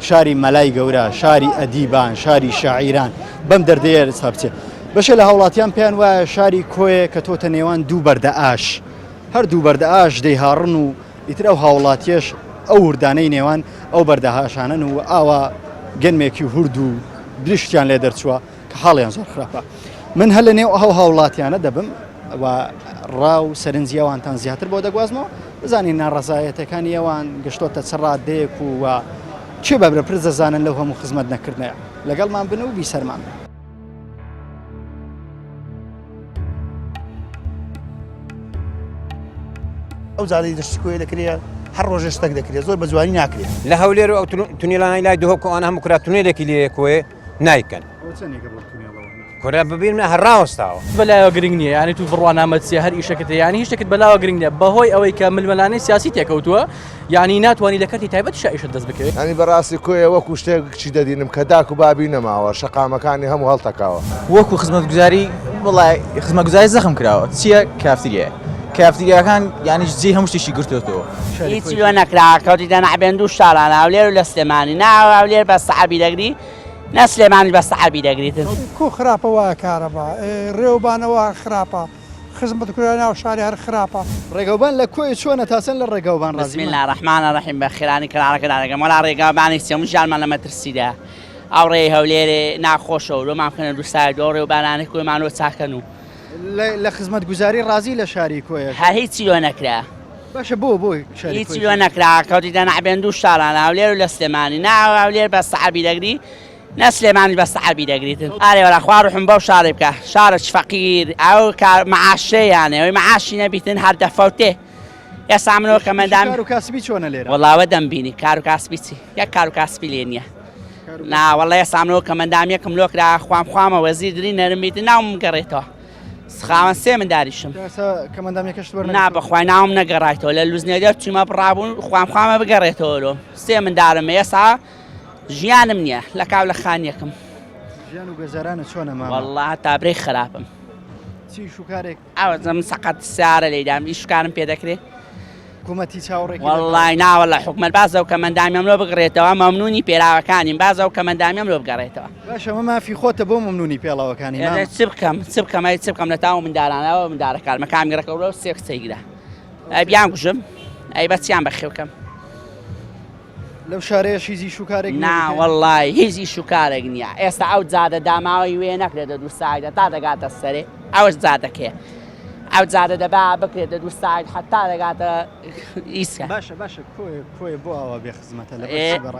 شاری مەلای گەورە شاری ئەدیبان شاری شاعیران بەم دەردەیە سابچێت بەشە لە هاوڵاتیان پێیان وایە شاری کۆیە کە تۆتە نێوان دوو بەردە ئاش هەر دوو بەردە ئاش دەیهاڕن و ئیتر ئەو هاوڵاتیەش ئەو وردانەی نێوان ئەو بەردەهاشانن و ئاوا گەنمێکی هورد و درشتیان لێ دەرچووە کە حاڵیان زۆر خراپە من هەر لە نێو ئەو هاوڵاتیانە دەبم و ڕاو سەرنجیاوانتان زیاتر بۆ دەگوازمەوە بزانین ناڕەزایەتەکانی ئەوان گەشتۆتە چ ڕادەیەک و چێ بەبرە پر دەزانن لەو هەموو خزمەت نەکردنەیە لەگەڵمان بن و بیسەرمان بن. ئەو زادی دەشتکۆی دەکرێ هەر ڕۆژە شتێک دەکرێت زۆر بە جوانی ناکرێت لە هەولێر و ئەو تونێلانەی لای دهۆکۆ ئەوان هەموو کرا تونێلێکی لێ کۆێ نایکەن کورە ببینە هەڕاوەستاوە بەلایەوە گرنگ نییە یانی تو بڕوانامەچیە هەر ئیشەکەت ینی هیچشتێکت بەلاوە گرنگ نیە بەهۆی ئەوەی کە ململانەی سیاسی تێکەوتووە یانی ناتوانانی لە کەتی تایبەت شائیشت دەست بکەوێت ینی بەڕاستی کۆیە وەکو شتێکچی دەدینم کە داک و بابی نەماوە شەقامەکانی هەموو هەڵتەکاوە وەکو خزمەتگوزاری وڵای خزمەتگوزاری زەخم کراوە چییە کافتریە کافتریاکان یانی جێ هەموو شتێکی گرتوێتەوە هیچی لۆ نەکرا کەوتی دەنەعبێن دوو شاران هەولێر و لە سلێمانی ناو هەولێر بە سەعەبی دەگری نە سلێمانی بە سەعەبی دەگریتن کۆ خراپە وایە کارەبا ڕێوبانەوە خراپە خزمەتگوزاری ناو شاری هەر خراپە ڕێگەوبان لە کۆی چۆنە تاسن لە ڕێگەوبان بسم الله الرحمن الرحیم بە خێرانی کارەکە دارەکەم وەلا ڕێگەوبانی سێمون ژالمان لە مەترسیدا ئەو ڕێی هەولێرێ ناخۆشە و لۆمان بکەنە دووسای دۆ ڕێوبانانی کۆیمانەوە چاکەن و لە خزمەتگوزاری ڕازی لە شاری کۆیە هەر هیچی لۆ نەکرا باشە بۆی هیچی لۆ نەکرا کەوتی دەنەعبێن دوو شاران هەولێر و لە سلێمانی ناو هەولێر بە سەعەبی دەگری نە سلێمانی بە سەعەبی دەگریتن ئارێ وەلا خوا ڕوحم بەو شارێ بکە شارێک فەقیر ئەو مەعاشەیانێ ئەوەی مەعاشی نەبیتن هەر دەفەوتێ ئێستا منەوە کەمەندام کار و کاسبی چۆنە لێرە وەڵاوە دەمبینی کار و کاسبی چی یەک کار و کاسبی لێ نییە ناوەڵی ئێستا منەوە کەمەندام یەکم لۆ کرا خوامە وەزیری نەرم بیتن ناوم گەڕێتەوە خاوەن سێ منداریشم نا بەخوای ناوم نەگەڕایتەوە لە لوزنێدە چیمە بڕابوون خوامە بگەڕێتەوە لۆ سێ مندارم ئێستا ژیانم نییە لە کاو لە خانیەکەم ژیان و گەزارانە چۆنە ماوە وەڵڵا تابرەی خراپم چی شوکارێک ئەوەم سەقەت سیارە لەیدام ئی شکارم پێ دەکرێت حکوومەتی چاوەڕێکی وەڵڵای ناوەڵە حکومەت بازە و کەمەندامیم لۆ بگڕێتەوە مەمنونی پێراوەکانیم بازە و کەمەندامیم لۆ بگەڕێتەوە باشە مە مافی خۆتە بۆ مەمنونی پێڵاوەکانی چ بکەم لە تاو مندارانەوە مندارەکان مەکامگرەکە و سێ قسەیگرە بیان کوژم ئەی بەچیان بەخێوکەم لەو شارەیە هیزی شوکارێک ناوەڵڵای هیزی شوکارێک نییە ئێستا ئەو جادە داماوەی وێ نەکرێتە دوو سایدە تا دەگاتە سەرێ ئەوەش جادەکێ ئەو جادە دەبا بکرێتە دوو ساید حتا دەگاتە ئیسکە باشە کۆی بۆ ئەوە بێ خزمەتە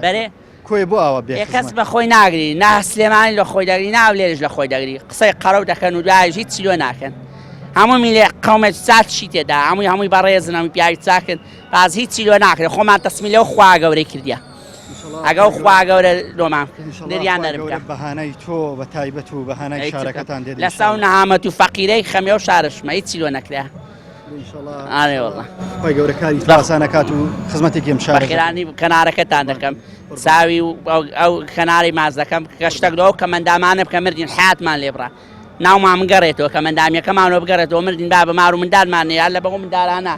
بەرێ کۆی بۆ ئەوە بێ کەس بە خۆی ناگری نا سلێمانی لە خۆی دەگری ناو لێرش لە خۆی دەگری قسەی قەرەو دەکەن و دوای هیچ چیلۆ ناکەن هەموو میلێ قەومێک چاچی تێدا هەمووی بەڕێزن هەمووی پیاوی چاکن باز هیچ چیلۆ ناکرێت خۆمان تەسمی لەو خوا گەورەی کردیە ئەگەڵ خوا گەورە لۆمان دەریان نەرمکە بەهانەی تۆ بە تایبەت و بەهانەی شارەکەتان دێت لە ساو نەهامەت و فەقیرەی خەمێ و شارشمە هیچ چیلۆ نەکرا ئارێ وەڵڵا خۆی گەورەکاری تاسانەکات و خزمەتێکی ئەم شارە بەخێرانی کەنارەکەتان دەکەم چاوی و ئەو کەناری ماز دەکەم کە شتێک لەوە کەمەندامانە بکە مردین حیاتمان لێ بڕا ناومان بگەڕێتەوە کەمەندامیەکەمانەوە بگەڕێتەوە مردین با بەمار و مندانمانەیە لە بەڵۆ مندارانە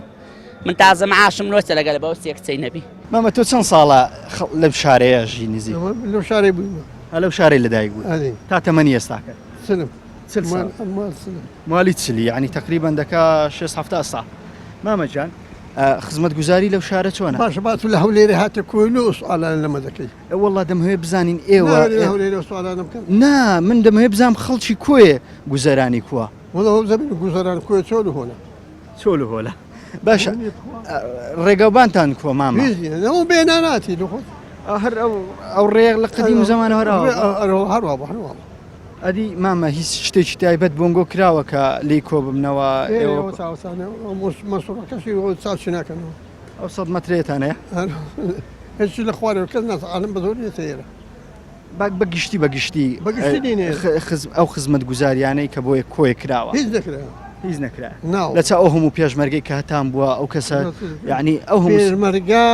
من تازە معاشم لۆچە لەگەڵ بەو سێ کچەی نەبی مامە تۆ چەند ساڵە لەم شارەیە ژی نزیک لەو شارەی بووین لەو شارەی لەدایک بوو تا تەمەنی ئێستاکە سنم مالی چلی یعنی تقریبا دەکا 6 ساڵ مامەجان خزمەتگوزاری لەو شارە چۆنە باشە بات لە هەولێرە هاتە کۆی و سوالان لەمە دەکەی وەڵڵا دەمهوێ بزانین ئێوە هەولێرە سوالانم بکەن نا من دەمهوێ بزانم خەڵکی کۆیە گوزەرانی کووە وەڵە زەبین گوزەران کۆی چۆل و هۆنە چۆل و هۆلە باشە ڕێگەوبانتان کووە مامە ئەو بێناناتی لەخۆ هەر ئەو ڕێغ لە قدیم زەمانە هەروە ئەدی مامە هیچ شتێکی تایبەت بۆنگۆ کراوە کە لی کۆ ببنەوە مەسوڕەکەشی چاچی ناکەنەوە ئەو 100 مەترێتانەیە هیچی لە خوارەوە کەس نازانم بە زۆر نێتەیرە بەگشتی ئەو خزمەت گوزاریانەی کە بۆیە کۆی کراوە هیچ دەکرا هیچ نەکرا ناو لە چا ئەو هەموو پێشمەرگەی کاتان بووە ئەو کەسە یعنی ئەو هەموو پێشمەرگا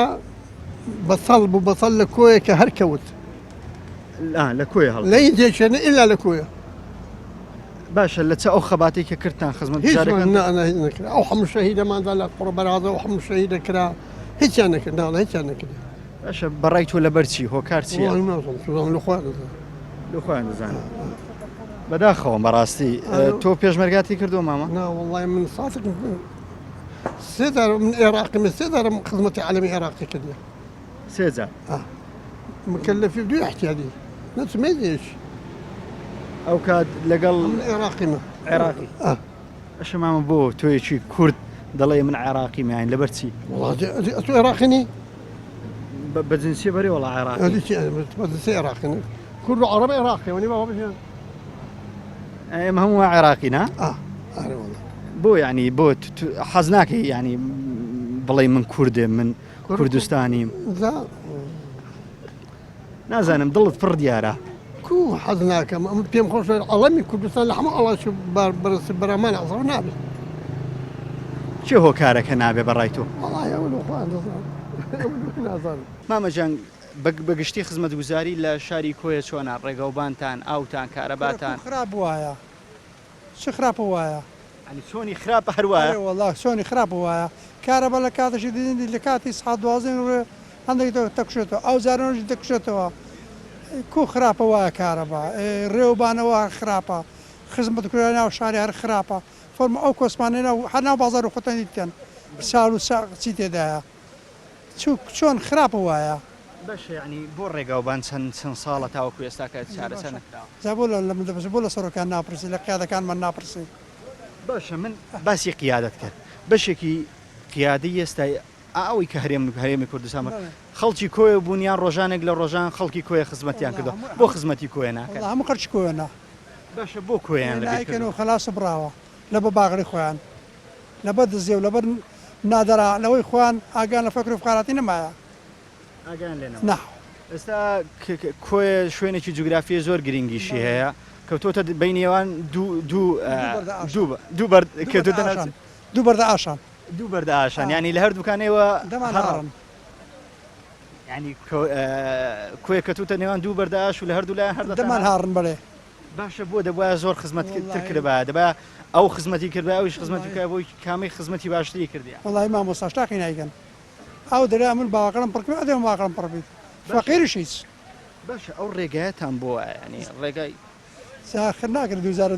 بەسەڵ بوو بەسەڵ لە کۆیەکە هەرکەوت لە کۆی هەڵ لە دێشێنە ئللا لە کۆیە باشە لە چا ئەو خەباتی کە کردتان خزمەت نەکرا ئەو هەموو شەهیدەماندا لە قوڕ بەرازە و هەموو شەهید دەکرا هیچیان نەکرد ناڵە هیچیان نەکرد باشە بەڕای تۆ لەبەرچی هۆکار چییە لە خۆیان دەزانم بەداخەوە بەڕاستی تۆ پێشمەرگاتی کردو ماما والله من صادق سێدار من عێراقی من سێدارم خزمەتی عالەمی عێراقی کردی سێجار مكلفی دوی احتیاجی نتمێدیش ئەو کات لەگەڵ عێراقیمە عێراقی ئەشە مامە بۆ تۆیەکی کورد دەڵێ من عێراقی میان لەبەرچی تو عێراقینی بەجنسی بەری وڵا عێراقی بەجنسی عێراقینی کورد و عەرەب عێراقی وەنی بابا بژیان ئێمە هەموو عێراقی نا بۆ یعنی بۆ حەز ناکەی یعنی بڵێ من کوردێ من کوردستانیم نازانم دڵت پڕ دیارە کو حەز ناکەم ئەم پێم خۆش ئەڵەمی کوردستان لە هەموو ئەڵاش بەرز بەرامان ئەزڕ نابێت چه هۆکارەکە نابێ بەڕای تۆ مامەجان بەگشتی خزمەتگوزاری لە شاری کۆیە چۆنە ڕێگەوبانتان ئاوتان کارەباتان خراپ وایە چ خراپ وایە ئەنی چۆنی خراپە هەروایە وڵا چۆنی خراپ وایە کارەبە لە کاتەشی دیدی لە کاتی سعات دوازدەی هەندێک دەکشێتەوە ئەو زارۆژی دەکشێتەوە کو خراپە وایە کارەبە ڕێوبانەوە خراپە خزمەتگوزاری ناو شاری هەر خراپە فۆرمە ئەو کۆسمانێنە هەر ناو بازار و خۆتان دیتێن ساڵ و چی تێدایە چۆن خراپە وایە بەش یعنی بۆ ڕێگاوبان چەند ساڵە تاوەکو ئێستاکە چارەسەر نەکراوە زابۆ لە من دەبێت بۆ لە سەرۆکان ناپرسی لە قیادەکانمان ناپرسی باشە من باسی قیادەت کرد بەشێکی قیادی ئێستا ئەوەی کە هەرێمی کوردستان خەڵکی کۆیە بوونیان ڕۆژانێک لە ڕۆژان خەڵکی کۆیە خزمەتیان کردو بۆ خزمەتی کۆیە ناکەن هەموو خەرچ کۆیەنە باشە بۆ کۆیان لەکەن و خلاص براوە لە بە باغری خۆیان لە بە دزیێ و لەبەر نادەرا لەوەی خۆیان ئاگان لە فەکر و فقاراتی نەمایە نه ئێستا کۆیە شوێنێکی جوگرافیە زۆر گرنگیشی هەیە کەوتۆتە بینیێوان دوو بەردە ئاشان دوو بەردە ئاشان ینی لە هەردووکانەوە دەمانڕن ینی کۆیە کەتوتە نێوان دوو بەردەاش و لە هەردوو لای هەر دەمان هاڕن بڵێ باشە بۆ دەبواە زۆر خزمەتتر کردبا دەبا ئەو خزمەتی کردبا ئەوش خزمەتی کە بۆی کامی خزمەتی باشتری کردی وڵی مامۆستاشتاقی نایگەن ئەو دەرا من باواقەم پڕکرد ئەدەم واقعم پڕبیت فەقیریش هیچ باشە ئەو ڕێگایەتان بۆ ینی ڕێگای ساخر ناکرد دوزارە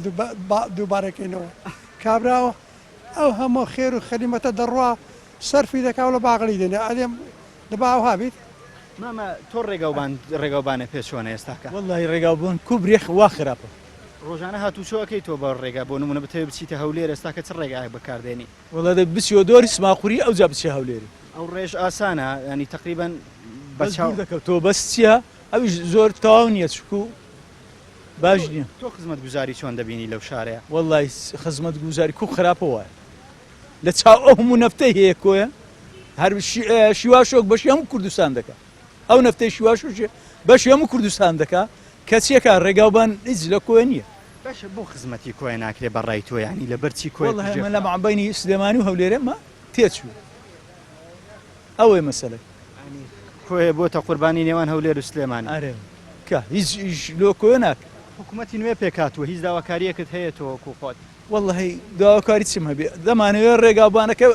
دووبارەکەینەوە کابراوە ئەو هەموو خێر و خەلیمەتە دەڕوا سەرفی دەکاو لە باغڵی دێنێ ئەدێم دەباو هابیت مامە تۆ ڕێگاوبانە پێچوانە ئێستاکە وڵی ڕێگاوبوون کوبرێخ وا خراپە ڕۆژانە هاتوچۆەکەی تۆ بە ڕێگا بۆ نمونە بتەوێ بچیتە هەولێر ئێستاکە چ ڕێگای بەکاردێنی وڵە دە بچیۆ دۆری سماخوری ئەو جا بچی هەولێری ئەو ڕێژ ئاسانە ینی تقریبان بەچاو دەکەوتەوە بەس چییە ئەویش زۆر تاو نییە چکو باش نییە تۆ خزمەت گوزاری چۆن دەبینی لەو شارەیە وڵی خزمەت گوزاری کو خراپە وایە لە چاو ئەو هەموو نەفتەی هەیە کۆیە هەر شیواشۆک بەشی هەموو کوردستان دەکە ئەو نەفتەی شیواشۆشێ بەشی هەموو کوردستان دەکا کەچیەکە ڕێگاوبان هیچ لە کۆیە نییە باشە بۆ خزمەتی کۆیە ناکرێ بەڕای تۆ ینی لە بەرچی کۆی لە مەعبەینی سلێمانی و هەولێرەمە تێچوو ئەوەی مەسەلە کۆیە بۆتە قوربانی نێوان هەولێر و سلێمانی ئەرێ کە هیچ لۆ کۆیە ناکە حکوومەتی نوێ پێکاتوە هیچ داواکاریەکەت هەیە تۆ کوخۆت والله داواکاری چیم هەبێ دەمانەوێت ڕێگابانەکە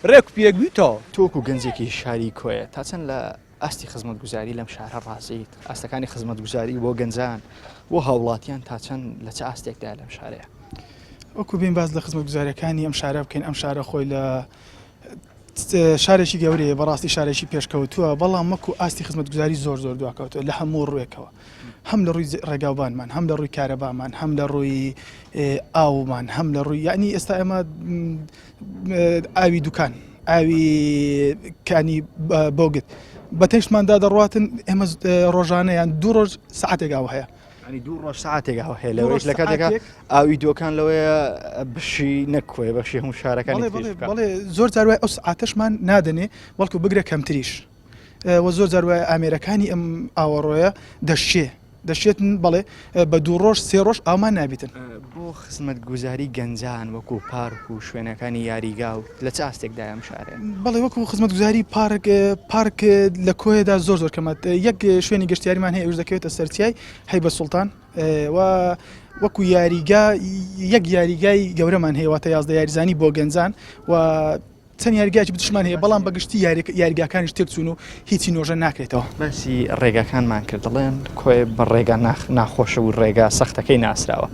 ڕێک پێک بیتەوە تۆکو گەنجێکی شاری کۆیە تا چەند لە ئاستی خزمەت گوزاری لەم شارە ڕازیت ئاستەکانی خزمەت گوزاری بۆ گەنجان بۆ هاوڵاتیان تا چەند لە چه ئاستێکدا لەم شارەیە وەکو بین باز لە خزمەت گوزاریەکانی ئەم شارە بکەین ئەم شارە خۆی لە شارێکی گەورەیە بەڕاستی شارێکی پێشکەوتووە بەڵام مەکو ئاستی خزمەت گوزاری زۆر دواکەوتەوە لە هەموو ڕوێکەوە هەم لە ڕووی ڕێگاوبانمان هەم لە ڕووی کارەبامان هەم لە ڕووی ئاومان هەم لە ڕووی یعنی ئێستا ئێمە ئاوی دوکان ئاوی کانی بۆگت بە تەشتماندا دەڕاتن ئێمە ڕۆژانەیان دوو ڕۆژ سعاتێکاوە هەیە ینی دوو ڕۆژ سعاتێکاوە هەیە لەوەش لە کاتێکە ئاوی دۆکان لەوەیە بشی نەکوێ بەخشی هەموو شارەکانی بەڵێ زۆر جاروای ئەو سعاتەشمان نادەنێ بەڵکو بگرە کەمتریش وە زۆر جاروای ئامێرەکانی ئەم ئاوەڕۆیە دەشێ دەشێتن بڵێ بە دوو ڕۆژ سێ ڕۆژ ئامان نابێتن بۆ خزمەت گوزاری گەنجان وەکو پارک و شوێنەکانی یاریگا و لە چ ئاستێکدا ئەم شارێ بەڵێ وەکو خزمەت گوزاری پارک لە کۆیدا زۆر کەمەت یەک شوێنی گەشتیاریمان هەیە ئەوش دەکەوێتە سەرچای هەیبە سوڵتان وەکو یاریگا یەک یاریگای گەورەمان هەیەواتە 11 یاریزانی بۆ گەنجان و چەند یاریگایکی بتشمان هەیە بەڵام بەگشتی یاریگاکانیش تێکچوون و هیچی نۆژە ناکرێتەوە باسی ڕێگاکانمان کرد دەڵێن کۆی بە ڕێگا ناخۆشە و ڕێگا سەختەکەی ناسراوە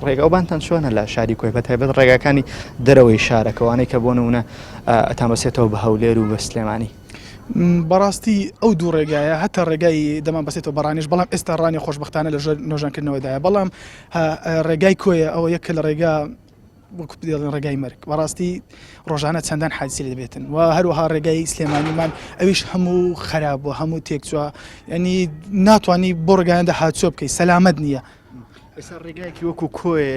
ڕێگاوبانتان چۆنە لە شاری کۆی بە تایبەت ڕێگاکانی دەرەوەی شارەکەوانەی کە بۆ نمونە ئەتان بەسێتەوە بە هەولێر و بە سلێمانی بەڕاستی ئەو دوو ڕێگایە هەتا ڕێگای دەمان بەسێتەوە بەڕانیش بەڵام ئێستا ڕانی خۆشبەختانە لە نۆژانکردنەوەدایە بەڵام ڕێگای کۆیە ئەوە یەکە لە ڕێگا وەکو بدێڵن ڕێگای مەرگ بەڕاستی ڕۆژانە چەندان حادسی لێ دەبێتن و هەروەها ڕێگای سلێمانیمان ئەویش هەموو خراپ بووە هەموو تێکچووە ینی ناتوانانی بۆ ڕێگایاندا هاچۆ بکەیت سەلامەت نییە ئێستا ڕێگایکی وەکو کۆی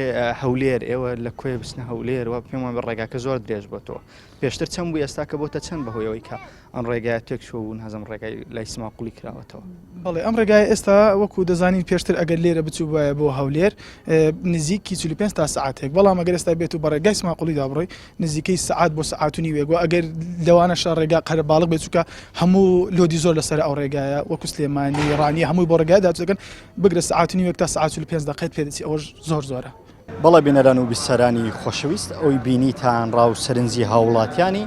هەولێر ئێوە لە کۆی بچنە هەولێر و پێمان بە ڕێگاکە زۆر درێژ بۆتەوە پێشتر چەند بوو ئێستا کە بۆتە چەند بەهۆیەوەی کە ئەم ڕێگای تێکچوە بوون هەزم ڕێگای لای سماقولی کراوەتەوە بەڵێ ئەم ڕێگای ئێستا وەکو دەزانین پێشتر ئەگەر لێرە بچوو وایە بۆ هەولێر نزیکی 45 تا سعاتێک بەڵام ئەگەر ئێستا بێت و بە ڕێگای سماقولیدا بڕۆی نزیکەی سعات بۆ سعاتونی وێگووە ئەگەر لەوانەشە ڕێگا قەرە باڵغ بێت چووکە هەموو لۆدی زۆر لەسەر ئەو ڕێگایە وەکو سلێمانی ڕانی هەمووی بۆ ڕێگایدا دەکەن بگرە سعاتونی وەک تا سعات 45 دقیقەت پێدەچی ئەوەش زۆرە بەڵێ بینەران و بیسەرانی خۆشەویست ئەوی بینیتان ڕاو سەرنجی هاوڵاتیانی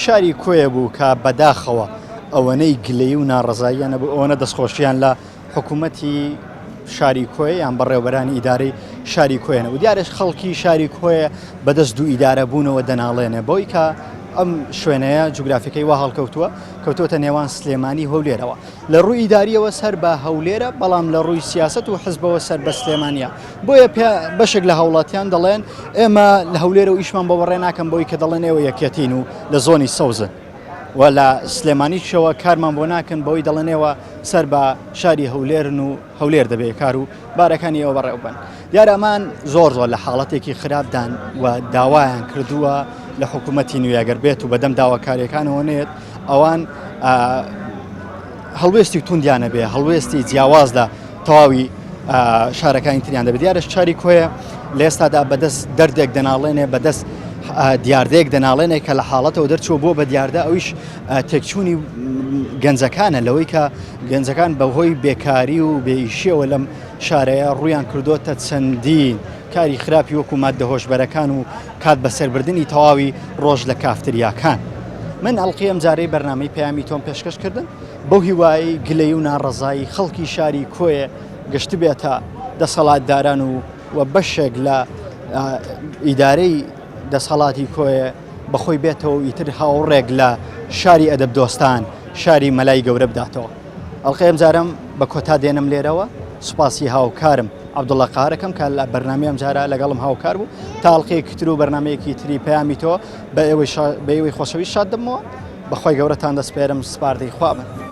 شاری کۆیە بوو کە بەداخەوە ئەوەنەی گلەی و ناڕزاییانە بوو ئەوەنە دەستخۆشییان لە حکوومەتی شاری کۆی یان بەڕێوەبەرانی ئیدارەی شاری کۆیەنە و دیارش خەڵکی شاری کۆیە بەدەست دوو ئیدارە بوونەوە دەناڵێنێ بۆی کە ئەم شوێنەیە جوگرافیەکەی وا هەڵکەوتووە کەوتۆتە نێوان سلێمانی هەولێرەوە لە ڕووی ئیداریەوە سەر بە هەولێرە بەڵام لە ڕووی سیاست و حزبەوە سەر بە سلێمانیە بۆیە بەشێک لە هاوڵاتیان دەڵێن ئێمە لە هەولێرە و ئیشمان بە بەڕێ ناکەم بۆی کە دەڵێن ئێوە یەکێتین و لە زۆنی سەوزن و لە سلێمانیشەوە کارمان بۆ ناکەن بەوەی دەڵێنەوە سەر بە شاری هەولێرن و هەولێر دەبێت کار و بارەکانی ئەوە بەڕێوە بن دیارە ئەمان زۆر لە حاڵەتێکی خراپدان و داوایان کردووە لە حکوومەتی نوێگەر بێت و بەدەم داواکاریەکانەوە نێت ئەوان هەڵوێستی توندیانە بێ هەڵوێستی جیاوازدا تەواوی شارەکانی تریان دەبێت دیارە شاری کۆیە لە ئێستادا بەدەست دەردێک دەناڵێنێ بەدەست دیاردەیەک دەناڵێنێک کە لە حاڵەتەوە دەرچوە بۆ بە دیاردە ئەویش تێکچوونی گەنجەکانە لەوەی کە گەنجەکان بەهۆی بێکاری و بێئیشیەوە لەم شارەیە ڕویان کردوتە چەندین کاری خراپی وەکو ماددە هۆشبەرەکان و کات بەسەربردننی تەواوی ڕۆژ لە کافتریاکان من ئەڵقی ئەم جارەی بەرنامەی پەیامی تۆم پێشکەشکردن بەو هیوایی گلەی و ناڕەزایی خەڵکی شاری کۆیە گەشت بێتە دەسەڵاتداران و بەشێک لە ئیدارەی دەسەڵاتی کۆیە بەخۆی بێتەوە ئیتر هاوڕێک لە شاری ئەدەب دۆستان شاری مەلای گەورە بداتەوە ئەڵقی ئەم جارم بە کۆتا دێنم لێرەوە سوپاسی هاوکارم عەبدوڵڵا قاهەرەکەم کە لە بەرنامەی ئەم جارە لەگەڵم هاوکار بوو تا ئەڵقەیەکی تر و بەرنامەیەکی تری پەیامی تۆ بە ئێوەی خۆشەویست شاد دەمەوە بەخۆی گەورەتان دەسپێرم سپاردەی خوا بن